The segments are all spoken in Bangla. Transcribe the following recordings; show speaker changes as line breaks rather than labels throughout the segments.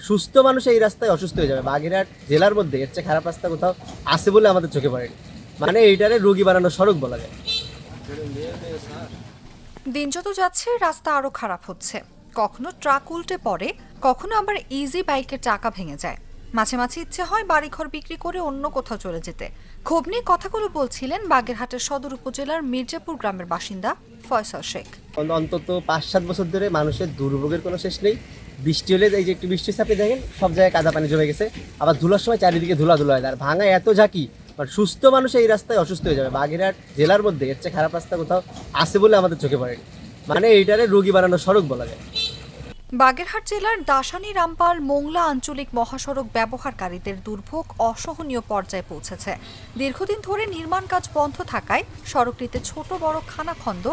সুস্থ মানুষ এই রাস্তায় অসুস্থ হয়ে যাবে। বাগেরহাট জেলার মধ্যে এর চেয়ে খারাপ রাস্তা কোথাও আছে বলে আমাদের চোখে পড়েনি। মানে এইটারে রোগী বানানো সড়ক বলা যায়।
দিন যত যাচ্ছে রাস্তা আরো খারাপ হচ্ছে। কখনো ট্রাক উল্টে পড়ে, কখনো আবার ইজি বাইকের চাকা ভেঙে যায়। মাঝে মাঝে ইচ্ছে হয় বাড়িঘর বিক্রি করে অন্য কোথাও চলে যেতে। ক্ষোভ নিয়ে কথাগুলো বলছিলেন বাগেরহাটের সদর উপজেলার মির্জাপুর গ্রামের বাসিন্দা ফয়সাল শেখ।
অন্তত 5-7 বছর ধরে মানুষের দুর্ভোগের কোনো শেষ নেই। বৃষ্টি হলে এই যে একটু বৃষ্টি চাপিয়ে দেখেন সব জায়গায় কাদা পানি জমে গেছে, আবার ধুলার সময় চারিদিকে ধুলা হয়। আর ভাঙা এত ঝাঁকি, সুস্থ মানুষ এই রাস্তায় অসুস্থ হয়ে যাবে। বাগেরহাট জেলার মধ্যে এর চেয়ে খারাপ রাস্তা কোথাও আছে বলে আমাদের চোখে পড়েনি। মানে এইটারে রোগী বানানো সড়ক বলা যায়।
বাগেরহাট জেলার দাসানী রামপাল মোংলা আঞ্চলিক মহাসড়ক ব্যবহারকারীদের দুর্ভোগ অসহনীয় পর্যায়ে পৌঁছেছে। দীর্ঘদিন ধরে নির্মাণ কাজ বন্ধ থাকায় সড়কটিতে ছোট বড় খানাখন্দ,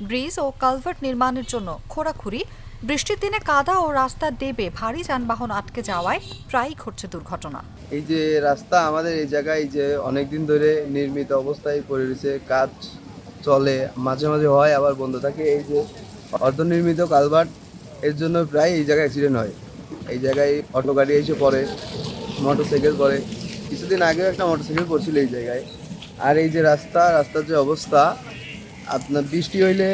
ব্রিজ ও কালভার্ট নির্মাণের জন্য খোঁড়াখুড়ি, বৃষ্টির দিনে কাদা ও রাস্তার দেবে ভারী যানবাহন আটকে যাওয়ায় প্রায়ই ঘটছে দুর্ঘটনা।
এই যে রাস্তা আমাদের এই জায়গায় যে অনেকদিন ধরে নির্মিত অবস্থায় পড়ে রয়েছে, কাজ চলে, মাঝে মাঝে হয় আবার বন্ধ থাকে। এই যে অর্ধনির্মিত কালভার্ট, এর জন্য প্রায় এই জায়গায় অ্যাক্সিডেন্ট হয়। এই জায়গায় অটো গাড়ি এসে পড়ে, মোটরসাইকেল পড়ে। কিছুদিন আগেও একটা মোটরসাইকেল পড়ছিল এই জায়গায়। আর এই যে রাস্তার যে অবস্থা, আপনার বৃষ্টি হইলে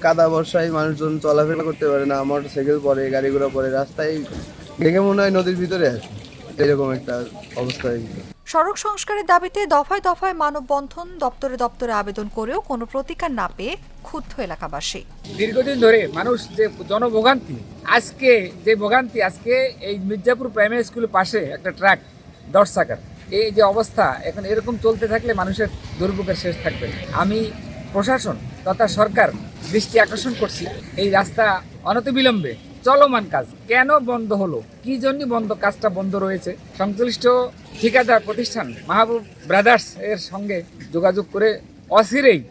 কাদা বর্ষায় মানুষজন চলাফেরা করতে পারে না, মোটরসাইকেল পড়ে, গাড়ি ঘোড়া পড়ে, রাস্তায় দেখে মনে হয় নদীর ভিতরে আছে, এরকম একটা অবস্থা হয়ে গেছে।
সড়ক সংস্কারের দাবিতে দফায় দফায় মানববন্ধন, দপ্তরে দপ্তরে আবেদন করেও কোনো প্রতিকার না পেয়ে ক্ষুব্ধ এলাকাবাসী।
দীর্ঘদিন ধরে মানুষ যে জনভোগান্তি, আজকে এই মির্জাপুর প্রাইমারি স্কুলের পাশে একটা ট্রাক 10 চাকার, এই যে অবস্থা, এখন এরকম চলতে থাকলে মানুষের দুর্ভোগের শেষ থাকবে। আমি প্রশাসন তথা সরকার দৃষ্টি আকর্ষণ করছি, এই রাস্তা অনতিবিলম্বে চলমান কাজ কেন বন্ধ হলো, কি জন্য কাজটা বন্ধ রয়েছে, সংশ্লিষ্ট ঠিকাদার প্রতিষ্ঠান মাহবুব ব্রাদার্স এর সঙ্গে যোগাযোগ করে অচিরেই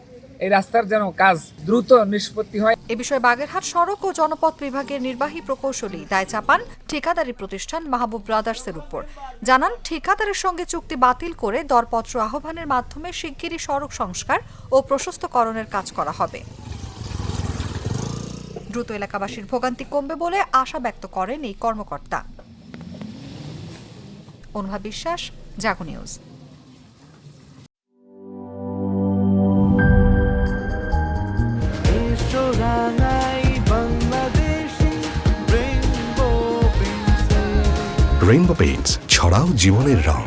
এই রাস্তার যেন কাজ দ্রুত নিষ্পত্তি হয়।
এ বিষয়ে বাগেরহাট সড়ক ও জনপথ বিভাগের নির্বাহী প্রকৌশলী দায় চাপান ঠিকাদারি প্রতিষ্ঠান মাহবুব ব্রাদার্সের উপর। জানান, ঠিকাদারের সঙ্গে চুক্তি বাতিল করে দরপত্র আহ্বানের মাধ্যমে শিগগিরই সড়ক সংস্কার ও প্রশস্তকরণের কাজ করা হবে। দ্রুত এলাকাবাসীর ভোগান্তি কমবে বলে আশা ব্যক্ত করেন এই কর্মকর্তা। অনুভা বিশ্বাস, জাগো নিউজ।
রেইনবো পেইন্টস, ছড়াও জীবনের রং।